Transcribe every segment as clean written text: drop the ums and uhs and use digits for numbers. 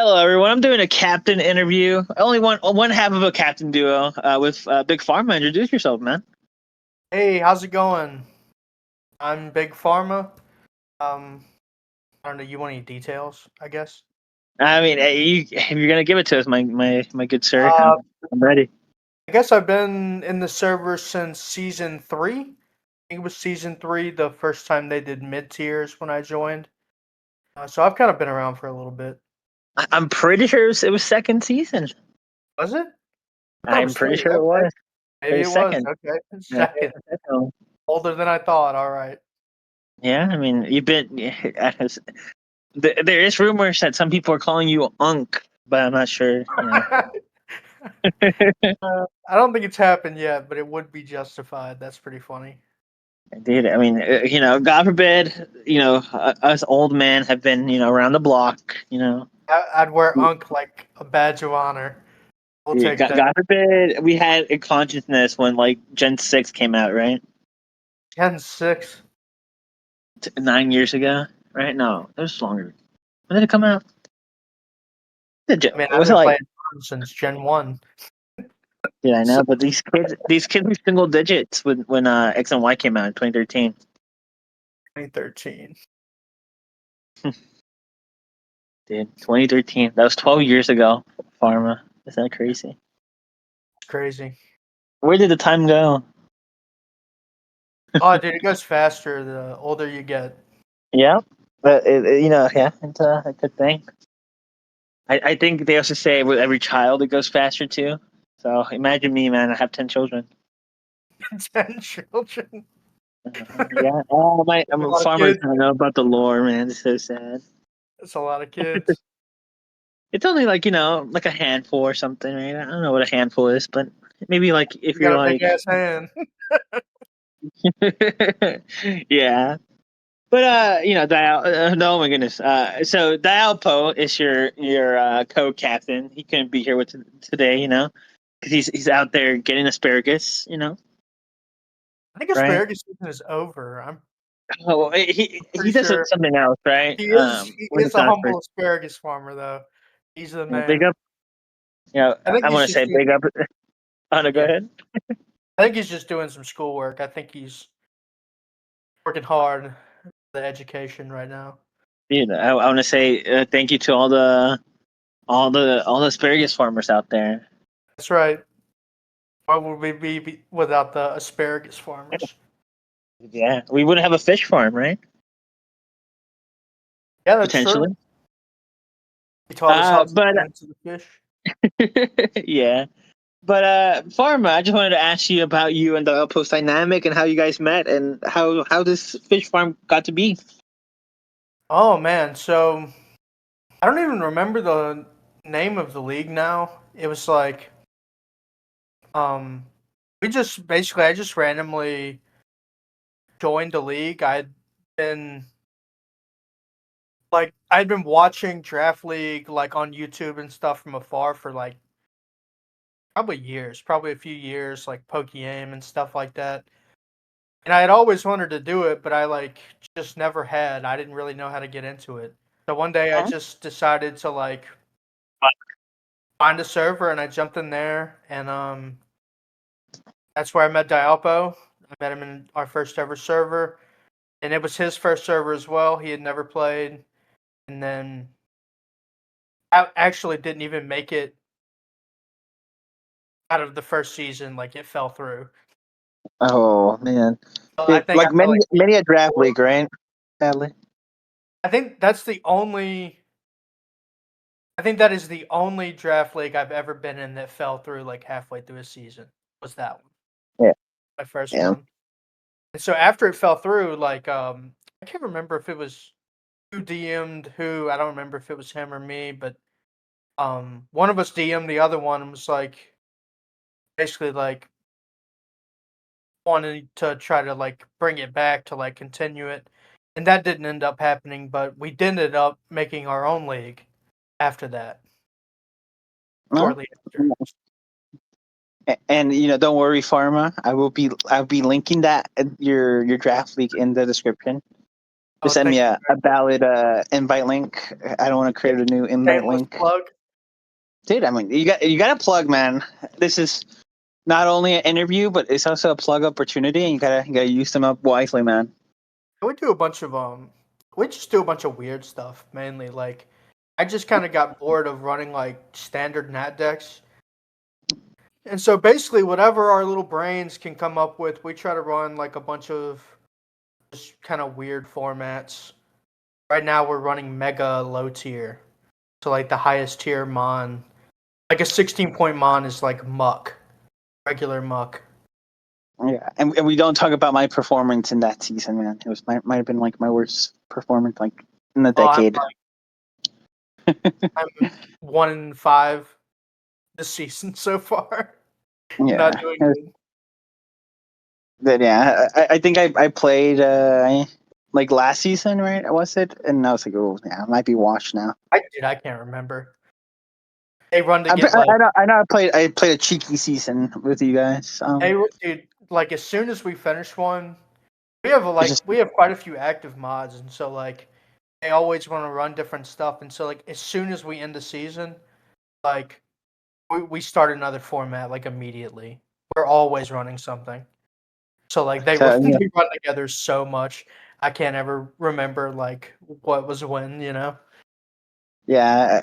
Hello, everyone. I'm doing a captain interview. Only one half of a captain duo with Big Pharma. Introduce yourself, man. Hey, how's it going? I'm Big Pharma. I don't know. You want any details? I guess. I mean, if you're gonna give it to us, my good sir, Uh, I'm ready. I guess I've been in the server since season 3. I think it was season 3, the first time they did mid tiers when I joined. So I've kind of been around for a little bit. I'm pretty sure it was second season. Was it? I thought it I'm was pretty 3. sure it Okay, was. It maybe was it was. second. Okay, Yeah, second. definitely. Older than I thought. All right. Yeah, I mean, you've been. There is rumors that some people are calling you Unk, but I'm not sure. I don't think it's happened yet, but it would be justified. That's pretty funny. Dude, I mean, God forbid, us old men have been, around the block, I'd wear Unk like a badge of honor. We'll Yeah, take God, that. God forbid we had a consciousness when like Gen 6 came out, right? Gen 6. 9 years ago, right? No, it was longer. When did it come out? I mean, I've Was it been like? playing since Gen 1. Yeah, I So, know, but these kids were single digits when X and Y came out in 2013. 2013. Dude, 2013. That was 12 years ago. Pharma. Is that crazy? It's crazy. Where did the time go? Oh, dude, it goes faster the older you get. Yeah, but yeah, it's a good thing. I think they also say with every child it goes faster too. So imagine me, man. I have 10 children. 10 children. Yeah. Oh my, That's a lot of farmers kids. don't know about the lore, man. It's so sad. That's a lot of kids. It's only like like a handful or something, right? I don't know what a handful is, but maybe like if You got you're a big like, ass hand. yeah. But Dial. No, oh my goodness. So Dialpo is your co-captain. He couldn't be here with today, because he's out there getting asparagus, I think right? asparagus season is over. I'm Oh, well, he pretty does sure something else, right? he With the is a doctor. humble asparagus farmer though. He's the Yeah, big man. up. I think I he's want to just say big up. Oh no, go yeah. ahead. I think he's just doing some schoolwork. I think he's working hard for the education right now. Dude, I want to say thank you to all the asparagus farmers out there. That's right. Why would we be without the asparagus farmers? Yeah, we wouldn't have a fish farm, right? Yeah, that's true. Potentially. He taught us how to But swim into the fish. yeah. But Pharma, I just wanted to ask you about you and the Outpost dynamic and how you guys met and how this fish farm got to be. Oh man, so I don't even remember the name of the league now. It was like um we just basically I just randomly joined the league. Been I'd been watching Draft League like on YouTube and stuff from afar for like probably years, probably a few years, like Pokey-Aim and stuff like that. And I had always wanted to do it, but I like just never had. I didn't really know how to get into it. So one day I Huh? just decided to like find a server and I jumped in there and that's where I met Dialpo. I met him in our first ever server. And it was his first server as well. He had never played. And then I actually didn't even make it out of the first season, like it fell through. Oh man, So I think like after like week many a draft 4, league, right? Sadly. I think that's the only I think that is the only draft league I've ever been in that fell through like halfway through a season. Was that one. Yeah. My first Yeah. one. And so after it fell through, like I can't remember if it was who DM'd who. I don't remember if it was him or me, but one of us DM'd the other one and was like basically like wanting to try to like bring it back to like continue it. And that didn't end up happening, but we did end up making our own league after that. Well, Shortly after. and don't worry, Pharma. I'll be linking that your draft league in the description. Just send thank me you. a valid invite link. I don't want to create a new invite Shameless link. plug. Dude, I mean, you got to plug, man. This is not only an interview, but it's also a plug opportunity, and you gotta use them up wisely, man. We do a bunch of we just do a bunch of weird stuff mainly. Like, I just kind of got bored of running like standard nat decks, and so basically, whatever our little brains can come up with, we try to run like a bunch of just kind of weird formats. Right now, we're running mega low tier, so like the highest tier mon, like a 16-point mon is like muck, regular muck. Yeah, and we don't talk about my performance in that season, man. It was might have been like my worst performance like in the Oh, decade. I'm 1-5 this season so far. Not Yeah, doing it was, good. but yeah, I think I played like last season, right? Was it? And I was like, oh yeah, I might be washed now. I can't remember. They run to I, get like I know I played a cheeky season with you guys. dude, like as soon as we finish one, we have It's just we have quite a few active mods, and so like they always want to run different stuff, and so like as soon as we end the season, like we start another format like immediately. We're always running something. So like they so yeah. they run together so much. I can't ever remember like what was when, you know. Yeah,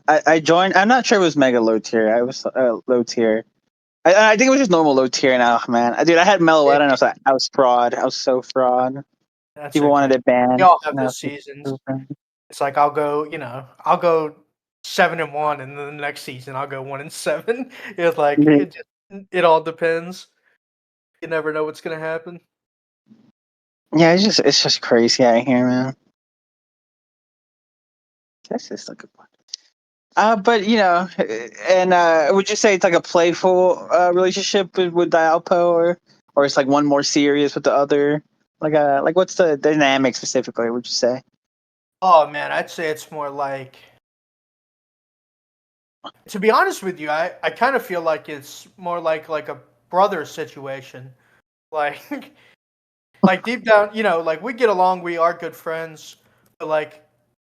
I joined. I'm not sure it was mega low tier. I was low tier. I think it was just normal low tier now, man. Dude, I had Meloetta and I was fraud. I was so fraud. That's People okay. wanted it We banned. all have And I those was like, seasons. so fraud. It's like I'll go 7-1, and then the next season I'll go 1-7. It's like it all depends. You never know what's gonna happen. Yeah, it's just crazy out here, man. That's just like a but you know, and would you say it's like a playful relationship with Dialpo, or it's like one more serious with the other? Like what's the dynamic specifically? Would you say? Oh man, I'd say it's more like, to be honest with you, I kind of feel like it's more like a brother situation. Like like deep down, like we get along, we are good friends, but like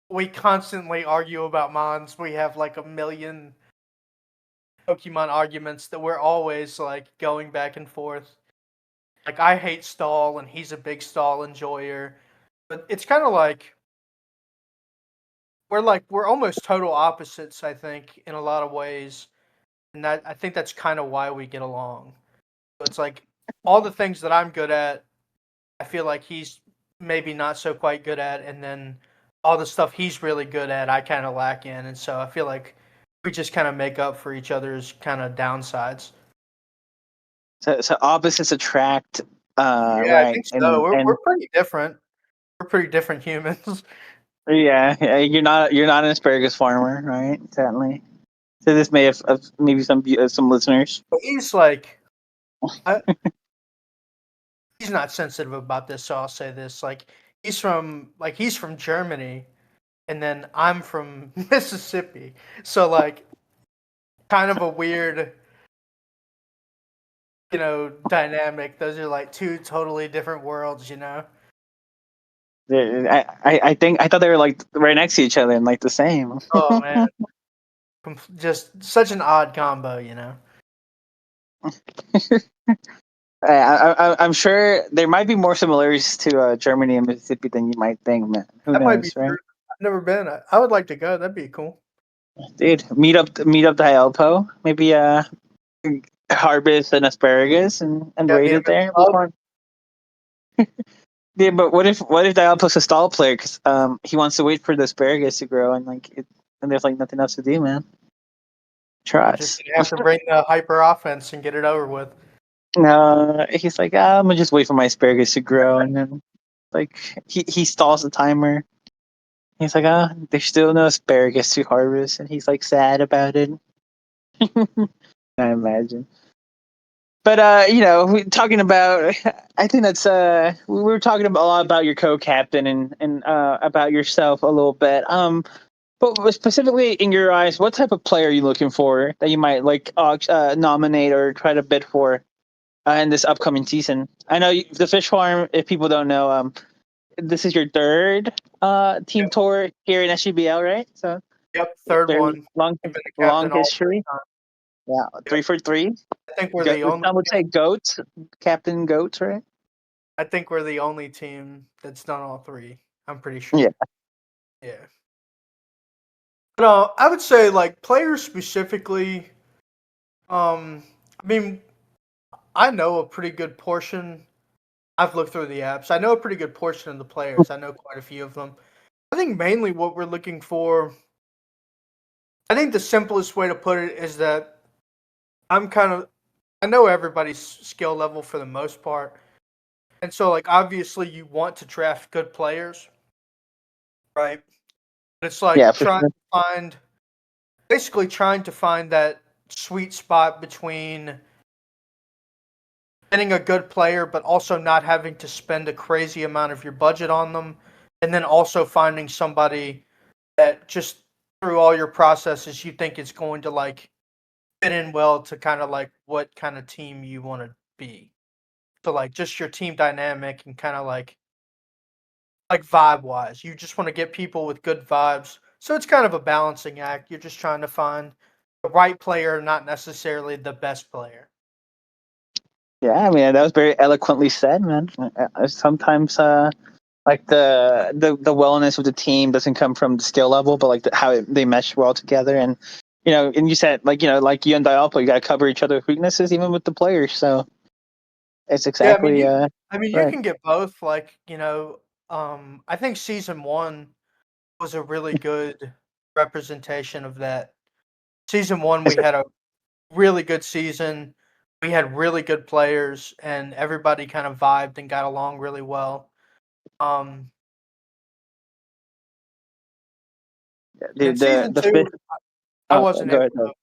we constantly argue about mons. We have like a million Pokemon arguments that we're always like going back and forth. Like I hate stall and he's a big stall enjoyer. But it's kind of like we're almost total opposites, I think, in a lot of ways. And that I think that's kind of why we get along. So it's like all the things that I'm good at, I feel like he's maybe not so quite good at, and then all the stuff he's really good at, I kind of lack in, and so I feel like we just kind of make up for each other's kind of downsides. So opposites attract, Yeah, I right? think so. And We're pretty different. We're pretty different humans. yeah, you're not an asparagus farmer, right? Certainly. So this may have maybe some listeners. But he's like, I, he's not sensitive about this, so I'll say this: like, he's from Germany, and then I'm from Mississippi, so like, kind of a weird, dynamic. Those are like two totally different worlds, you know. I think I thought they were like right next to each other and like the same. Oh man, just such an odd combo, you know. I'm sure there might be more similarities to Germany and Mississippi than you might think, man. Who That might be knows, right? true. I've never been. I would like to go. That'd be cool. Dude, meet up the Elpo. Maybe harvest an asparagus and Yeah, raid meet him it at there. the It'd be pub. fun. Yeah, but what if the Elpo's a stall player? Because he wants to wait for the asparagus to grow and there's like nothing else to do, man. We're just Trust. gonna have to bring the hyper offense and get it over with. No, he's like, I'm gonna just wait for my asparagus to grow, and then like he stalls the timer. He's like, there's still no asparagus to harvest, and he's like sad about it. I imagine. But talking about, I think that's we were talking about a lot about your co-captain and about yourself a little bit. But specifically in your eyes, what type of player are you looking for that you might like nominate or try to bid for in this upcoming season? I know the Fish Farm. If people don't know, this is your third team Yep. tour here in SGBL, right? So Yep, third very one. long I've been the long captain all 3 history. times. Yeah, Yep. 3 for 3. I think we're the only Some would say team. goats, Captain Goats, right? I think we're the only team that's done all 3. I'm pretty Yeah, sure. Yeah. But I would say like players specifically. I mean, I know a pretty good portion. I've looked through the apps. I know a pretty good portion of the players. I know quite a few of them. I think mainly what we're looking for. I think the simplest way to put it is that I'm kind of. I know everybody's skill level for the most part. And so, like, obviously, you want to draft good players, right? But it's yeah, like for sure. basically trying to find that sweet spot between getting a good player, but also not having to spend a crazy amount of your budget on them, and then also finding somebody that just through all your processes you think is going to like fit in well to kind of like what kind of team you want to be. So like just your team dynamic and kind of like vibe wise. You just want to get people with good vibes. So it's kind of a balancing act. You're just trying to find the right player, not necessarily the best player. Yeah, I mean that was very eloquently said, man. Sometimes, like the wellness of the team doesn't come from the skill level, but like how they mesh well together. And and you said like like you and Dialpo, you got to cover each other's weaknesses even with the players. So it's Yeah, exactly you right. can get both. Like, I think season one was a really good representation of that. Season one, we had a really good season. We had really good players, and everybody kind of vibed and got along really well. Um, and The then season the fifth. two, I Oh, wasn't go able ahead. to.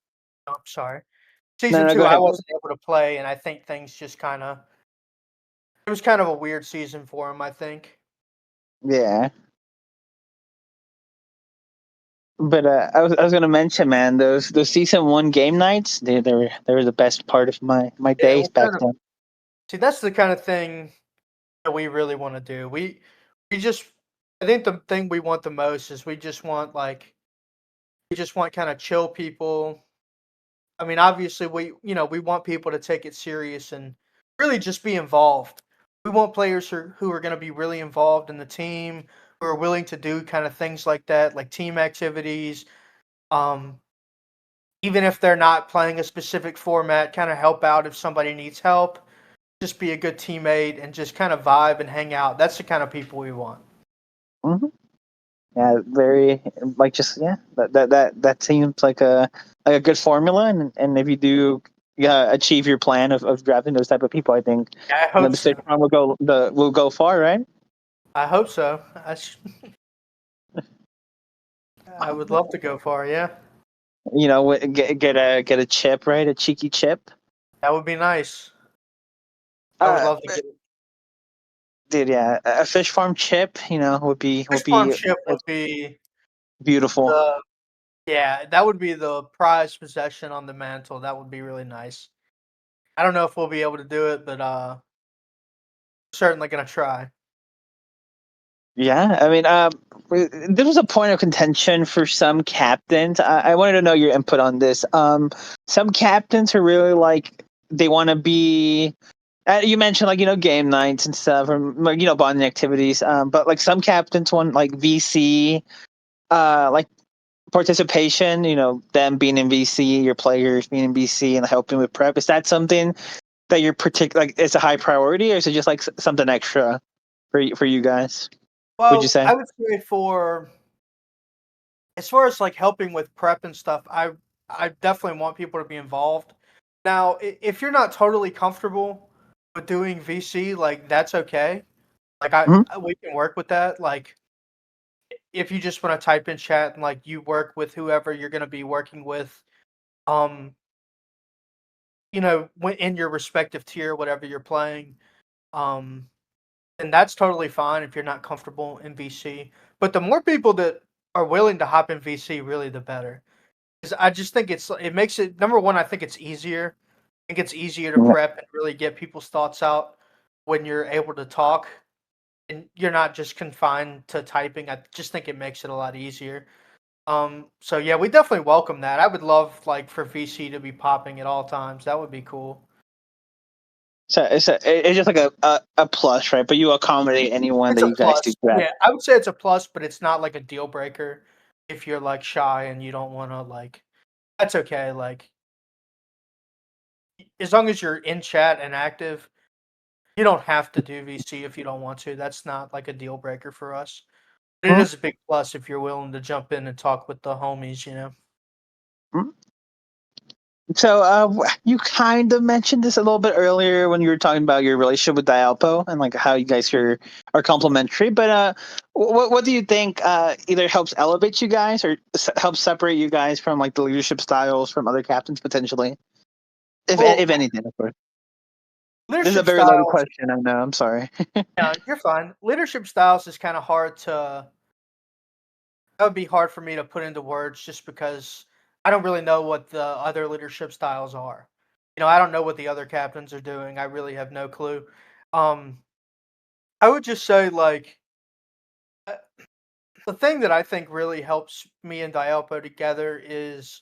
I'm sorry. No, Season no, go two, I ahead. wasn't able to play, and I think things just kind of. It was kind of a weird season for him, I think. Yeah, but I was gonna mention, man, those season one game nights, they were the best part of my Yeah, days well, back kind of. then. See, that's the kind of thing that we really want to do. We just I think the thing we want the most is we just want kind of chill people. I mean, obviously we want people to take it serious and really just be involved. We want players who are going to be really involved in the team, who are willing to do kind of things like that, like team activities. Um, Even if they're not playing a specific format, kind of help out if somebody needs help. Just be a good teammate and just kind of vibe and hang out. That's the kind of people we want. Hmm. Yeah, very like just yeah. That seems like a good formula, and if you do achieve your plan of drafting those type of people, I think I hope the Fish so. Farm will go far, right? I hope so. I would love to go far. Yeah, Get a chip, right? A cheeky chip. that would be nice. I would Uh, love to get it. dude, yeah, a Fish Farm chip, would be Fish would farm be ship would be beautiful. the yeah, that would be the prized possession on the mantle. That would be really nice. I don't know if we'll be able to do it, but certainly gonna try. Yeah, I mean, there was a point of contention for some captains. I wanted to know your input on this. Some captains are really like they want to be. You mentioned like game nights and stuff, or like, bonding activities. But like some captains want like VC, like participation. Them being in VC, your players being in VC, and helping with prep. Is that something that you're like? It's a high priority, or is it just like something extra for you guys? Would you Well, say? I would say for as far as like helping with prep and stuff, I definitely want people to be involved. Now, if you're not totally comfortable with doing VC, like that's okay. Like we can work with that. Like if you just want to type in chat and like you work with whoever you're going to be working with, um, when in your respective tier, whatever you're playing, um, and that's totally fine if you're not comfortable in VC. But the more people that are willing to hop in VC, really, the better. Because I just think it makes it number one. I think it's easier. I think it's easier to Mhm. prep and really get people's thoughts out when you're able to talk. and you're not just confined to typing. I just think it makes it a lot easier. So yeah, we definitely welcome that. I would love like for VC to be popping at all times. That would be cool. So it's just like a plus, right? But you accommodate anyone It's that a you guys do plus. draft. Yeah, I would say it's a plus, but it's not like a deal breaker if you're like shy and you don't want to like. That's okay. Like as long as you're in chat and active, you don't have to do VC if you don't want to. That's not like a deal breaker for us. But it Mhm. is a big plus if you're willing to jump in and talk with the homies. Mhm. So you kind of mentioned this a little bit earlier when you were talking about your relationship with Dialpo and like how you guys are complementary. But what do you think either helps elevate you guys or helps separate you guys from like the leadership styles from other captains potentially, Well, if anything, of course. This is a leadership very loaded styles. question. I know. I'm sorry. Yeah, you're fine. Leadership styles is kind of hard to. That would be hard for me to put into words just because I don't really know what the other leadership styles are. I don't know what the other captains are doing. I really have no clue. Um, I would just say like uh, the thing that I think really helps me and Dialpo together is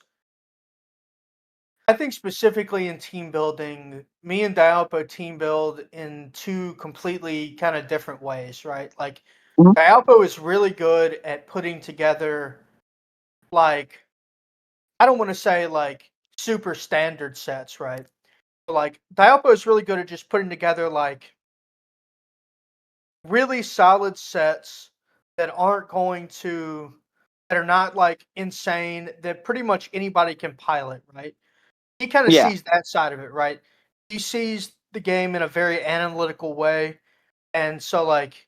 I think specifically in team building, me and Dialpo team build in two completely kind of different ways, right? Like Mhm. Dialpo is really good at putting together like I don't want to say like super standard sets, right? But like Dialpo is really good at just putting together like really solid sets that aren't going to that are not like insane that pretty much anybody can pilot, right? He kind of Yeah. sees that side of it, right? He sees the game in a very analytical way, and so like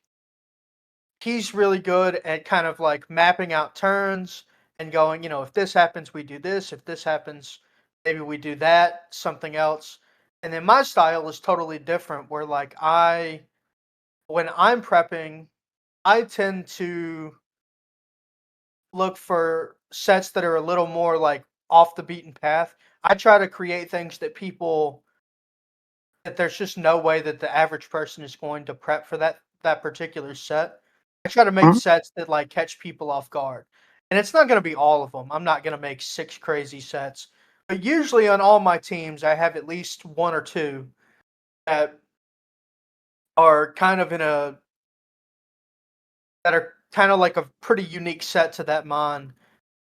he's really good at kind of like mapping out turns and going, if this happens, we do this. If this happens, maybe we do that, something else. And then my style is totally different where like when I'm prepping, I tend to look for sets that are a little more like off the beaten path. I try to create things that there's just no way that the average person is going to prep for that particular set. I try to make Mhm. sets that like catch people off guard. And it's not going to be all of them. I'm not going to make 6 crazy sets. But usually on all my teams I have at least one or two that are kind of in a that are kind of like a pretty unique set to that mon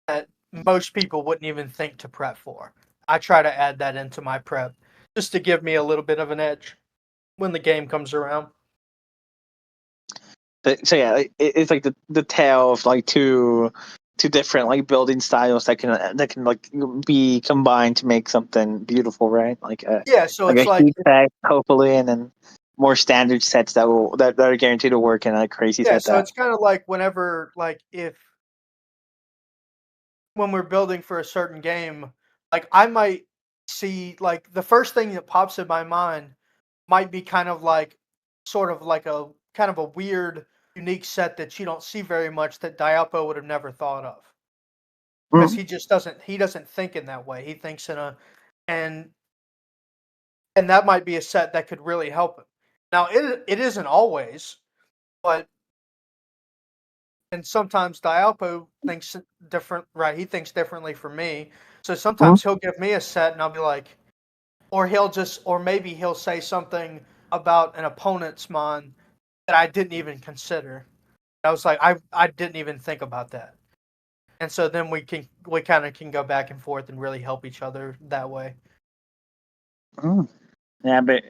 that most people wouldn't even think to prep for. I try to add that into my prep just to give me a little bit of an edge when the game comes around. So yeah, it's like the tale of like two different like building styles that can like be combined to make something beautiful, right? Yeah, so Like it's a like heat tech, hopefully, and then more standard sets that are guaranteed to work in a crazy yeah, set so that. it's kind of like whenever like if when we're building for a certain game, like I might see like the first thing that pops in my mind might be kind of like sort of like a kind of a weird unique set that you don't see very much that Dialpo would have never thought of because Mhm. he doesn't think in that way. He thinks in a and and that might be a set that could really help him. Now it isn't always, but and sometimes Dialpo thinks different, right? He thinks differently from me. So Mhm. sometimes he'll give me a set and I'll be like, or maybe he'll say something about an opponent's mon that I didn't even consider. I was like, I didn't even think about that. And so then we kind of can go back and forth and really help each other that way. Mhm. Yeah, but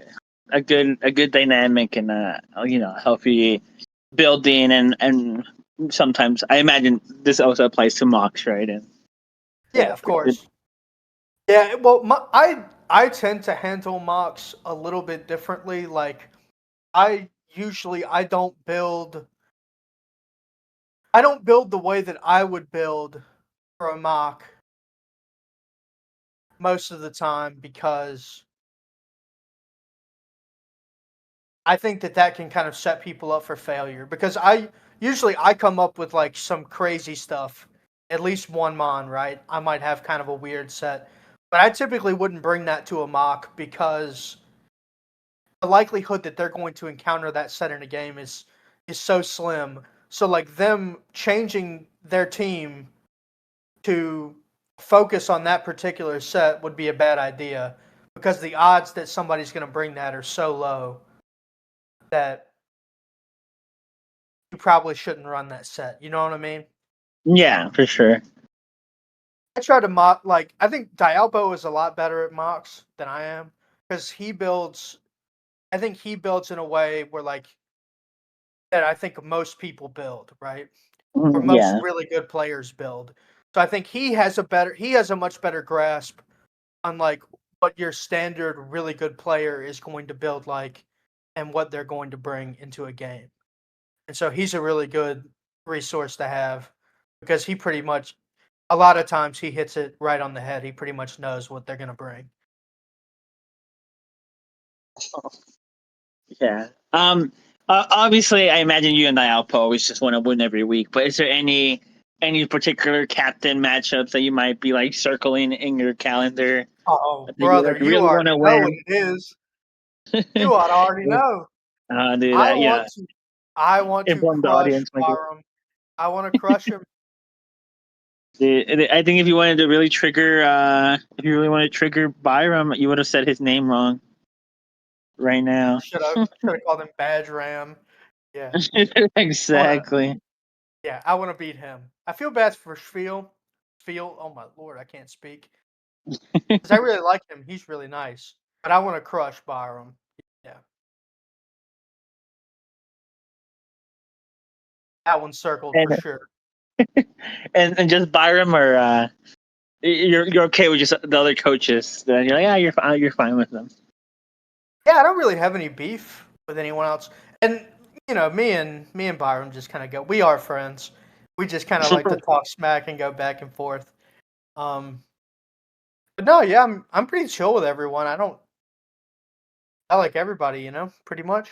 a good dynamic and healthy building and sometimes I imagine this also applies to mocks, right? And Yeah, of course. Yeah, well, I tend to handle mocks a little bit differently. Like I don't build the way that I would build for a mock most of the time because I think that can kind of set people up for failure because I come up with like some crazy stuff, at least one mon, right? I might have kind of a weird set, but I typically wouldn't bring that to a mock because the likelihood that they're going to encounter that set in a game is is so slim. So like them changing their team to focus on that particular set would be a bad idea because the odds that somebody's going to bring that are so low that you probably shouldn't run that set. You know what I mean? Yeah, for sure. I try to mock, like, I think Dialpo is a lot better at mocks than I am because I think he builds in a way where, like, that I think most people build, right? Or most Yeah. really good players build. So I think he has a much better grasp on like what your standard really good player is going to build like and what they're going to bring into a game. And so he's a really good resource to have because he pretty much a lot of times he hits it right on the head. He pretty much knows what they're going to bring. Yeah. Obviously, I imagine you and Dialpo always just want to win every week. But is there any particular captain matchups that you might be like circling in your calendar Oh, that you brother, like you really want already to know what win? it is. You ought to already know. Do I that. want Yeah. to I want to Inform the crush audience, maybe. Byram. I want to crush him. I think if you wanted to really trigger, if you really wanted to trigger Byram, you would have said his name wrong right now. Should have called him Badge Ram. Yeah. I wanna Exactly. Yeah, I wanna beat him. I feel bad for Spiel. Spiel, oh my lord, I can't speak. 'Cause I really like him. He's really nice. But I wanna crush Byram. Yeah. That one's circled for and sure. and just Byram, or you're okay with just the other coaches? Then you're like, yeah, you're fine with them. Yeah, I don't really have any beef with anyone else. And me and Byram just kinda go we are friends. We just kinda like to talk smack and go back and forth. Um, but no, yeah, I'm pretty chill with everyone. I like everybody, pretty much.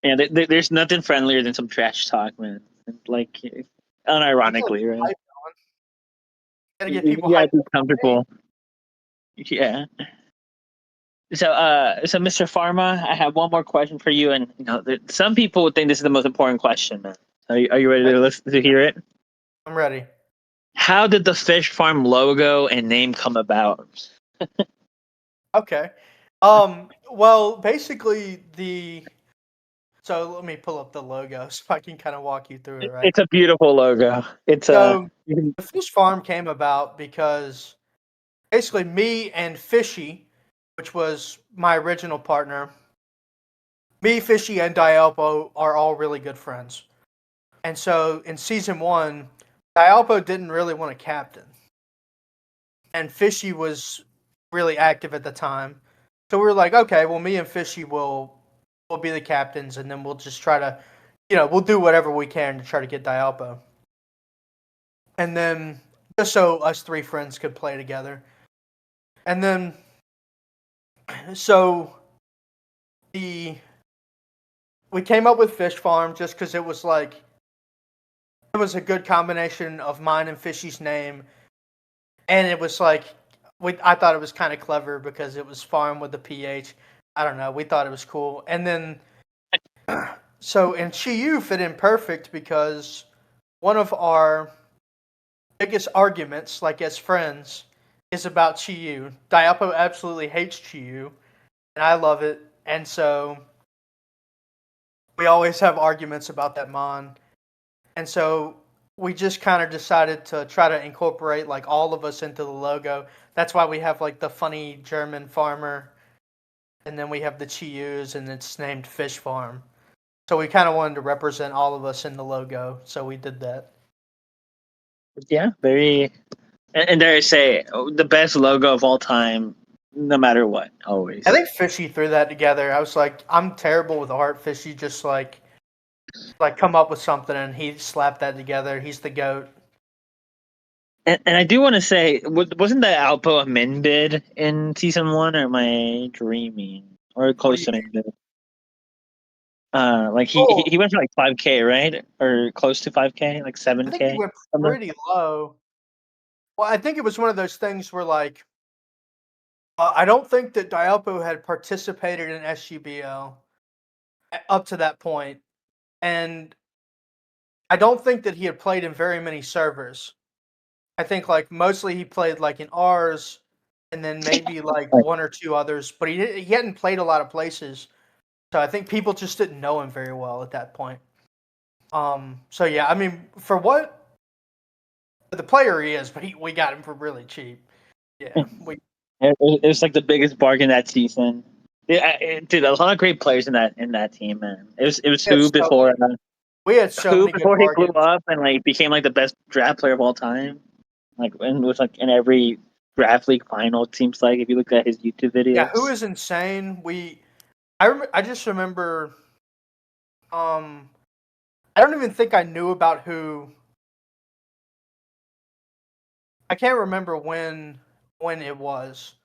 Yeah, there's nothing friendlier than some trash talk, man. Like, You gotta unironically, get right? hyped on. Gotta get You people gotta hyped be up for the game. comfortable. Yeah. So Mr. Pharma, I have one more question for you, and some people would think this is the most important question, man. Are you ready Okay, to listen to hear it? I'm ready. How did the Fish Farm logo and name come about? Okay. Well, basically so let me pull up the logo so I can kind of walk you through it, right? It's a beautiful logo. It's So you can- the Fish Farm came about because basically me and Fishy, which was my original partner, me, Fishy, and Dialpo are all really good friends. And so in season one, Dialpo didn't really want a captain. And Fishy was really active at the time. So we were like, okay, well, me and Fishy will be the captains, and then we'll just try to, we'll do whatever we can to try to get Dialpo. And then just so us three friends could play together. And then so the we came up with Fish Farm just because it was a good combination of mine and Fishy's name, and it was like I thought it was kind of clever because it was farm with the PH. I don't know. We thought it was cool. And then and Chiyu fit in perfect because one of our biggest arguments, like as friends, is about Chiyu. Diapo absolutely hates Chiyu, and I love it. And so we always have arguments about that mon. And so we just kind of decided to try to incorporate like all of us into the logo. That's why we have like the funny German farmer, and then we have the Chiyus, and it's named Fish Farm. So we kind of wanted to represent all of us in the logo, so we did that. yeah, very. And dare I say, the best logo of all time, no matter what, I always. think Fishy threw that together. I was like, I'm terrible with art. Fishy just like come up with something and he slapped that together. He's the goat. And I do want to say, wasn't the Alpo a min bid in season one, or am I dreaming? Or What do close you to mean? min bid? Like Oh, he went for like 5K, right? Or close to 5K, like I think he 7K. went Something. pretty low. Well, I think it was one of those things where like I don't think that Dialpo had participated in SGBL up to that point, and I don't think that he had played in very many servers. I think like mostly he played like in ours, and then maybe like Like, one or two others, but he hadn't played a lot of places. So I think people just didn't know him very well at that point. So yeah, I mean, for the player he is, but we got him for really cheap. Yeah, it was like the biggest bargain that season. Yeah, dude, a lot of great players in that team, man. It was we had who so before many, we had so who many good before he blew bargains. up and like became like the best draft player of all time. Like and was like in every draft league final. It seems like if you look at his YouTube Yeah, who videos. is insane? I just remember. Um, I don't even think I knew about who. I can't remember when it was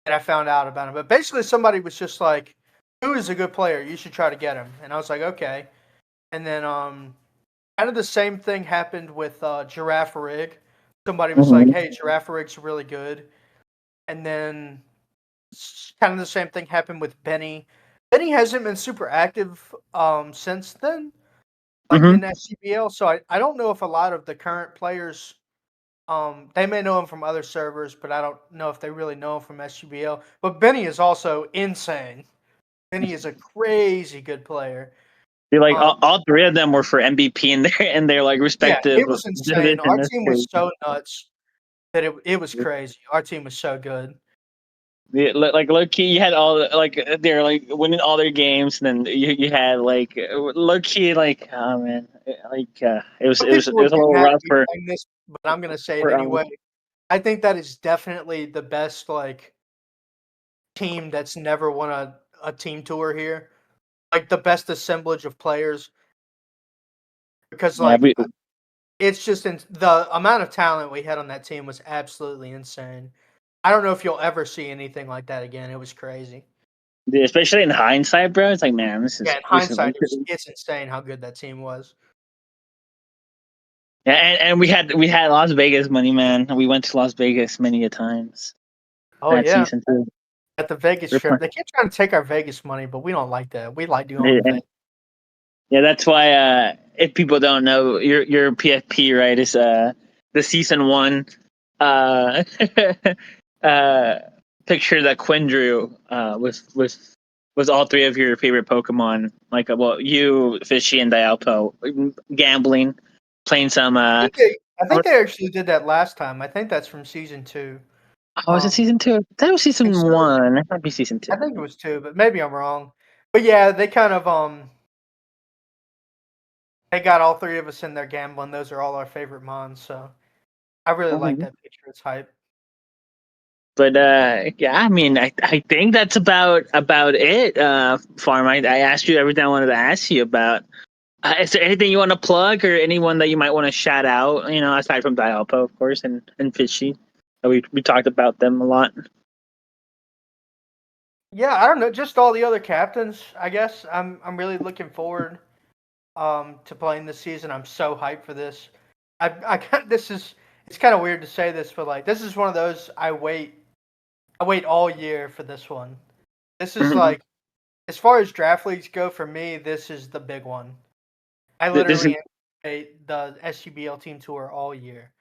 that I found out about him. But basically, somebody was just like, "Who is a good player? You should try to get him." And I was like, "Okay." And then kind of the same thing happened with Giraffe Rig. Somebody was like, Mm-hmm. "Hey, Giraffe Rig's really good." And then kind of the same thing happened with Benny. Benny hasn't been super active since then, like Mm-hmm. in SCBL. So I don't know if a lot of the current players they may know him from other servers, but I don't know if they really know him from SGBL. But Benny is also insane. Benny is a crazy good player. Dude, like Um, all three of them were for MVP in their like yeah, respective it was insane. division. Our That's team was crazy. so nuts that it was crazy. Our team was so good. Yeah, like low key, you had all like they're like winning all their games, and then you had like low key like oh man, like Some it people was would a get little mad at rough me saying this, but I'm gonna say it for anyway. I think that is definitely the best like team that's never won a team tour here. Like the best assemblage of players because yeah. like it's just the amount of talent we had on that team was absolutely insane. I don't know if you'll ever see anything like that again. It was crazy. Especially in hindsight, bro. It's like man, Yeah, in this is hindsight, it's insane how good that team was. yeah, and we had Las Vegas money, man. We went to Las Vegas many a times Oh that yeah, season too. at the Vegas We're trip, playing. they keep trying to take our Vegas money, but we don't like that. We like Yeah, doing Vegas. yeah, that's why if people don't know, your PFP right is the season one uh uh picture that Quinn drew was all three of your favorite Pokemon. Like well you, Fishy and Dialpo gambling, playing some I think they actually did that last time. I think that's from season two. oh was it season two? That was And season so one. That might be season two. I think it was two, but maybe I'm wrong. But yeah, they kind of they got all three of us in there gambling. Those are all our favorite mons, so I really like Mhm. that picture. It's hype. But yeah, I mean, I think that's about it. Farm. I asked you everything I wanted to ask you about. Is there anything you want to plug or anyone that you might want to shout out? You know, aside from Dialpo, of course, and Fishy. We talked about them a lot. Yeah, I don't know, just all the other captains. I guess I'm really looking forward to playing this season. I'm so hyped for this. I this is it's kind of weird to say this, but like this is one of those I wait all year for this one. This is Mhm. like as far as draft leagues go for me, this is the big one. I This is literally anticipate the SGBL team tour all year.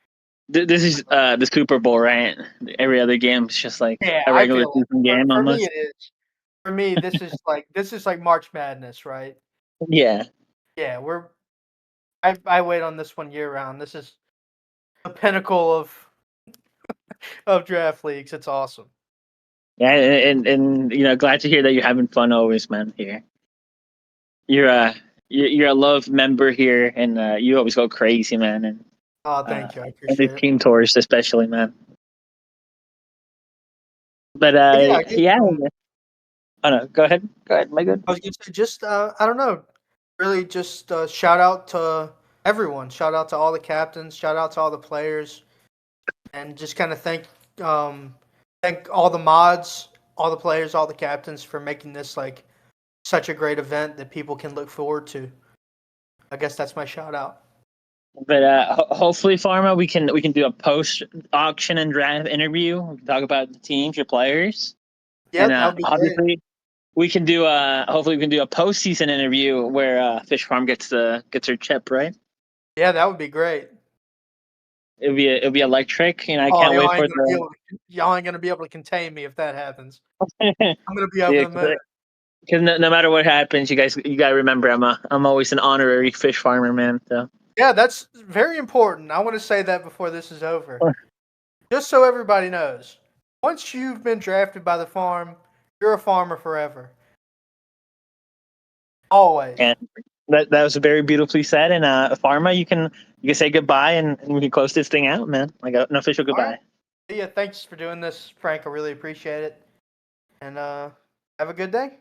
this is the Super Bowl, right? Every other game is just like Yeah, a I regular feel it. season game For me almost. it is. For me this is like March Madness, right? Yeah, Yeah, I wait on this one year round. This is the pinnacle of draft leagues. It's awesome. yeah, and you know, glad to hear that you're having fun always, man. Here, you're you're a love member here, and you always go crazy, man. Oh, Uh, thank you. I and the appreciate it. team tours, especially, man. But But yeah, I guess yeah. Oh no, go ahead. Go ahead. Am I good? I was gonna say just I don't know, really just shout out to everyone. Shout out to all the captains. Shout out to all the players, and just kind of thank all the mods, all the players, all the captains for making this like such a great event that people can look forward to. I guess that's my shout out. But hopefully, Pharma, we can do a post auction and draft interview. We can talk about the teams, your players, Yeah, and that would be great. obviously we can do hopefully we can do a postseason interview where Fish Farm gets her chip, right? Yeah, that would be great. It'll be electric. You know, I Oh, can't wait for y'all ain't gonna be able to contain me if that happens. the. I'm gonna be over Yeah, the moon. because no matter what happens, you gotta remember I'm always an honorary fish farmer, man. So Yeah, that's very important. I want to say that before this is over. Just so everybody knows. Once you've been drafted by the farm, you're a farmer forever. Always. and that was very beautifully said. And Pharma, you can say goodbye and we can close this thing out, man. Like an official All right. goodbye. Yeah, thanks for doing this, Frank. I really appreciate it. And have a good day.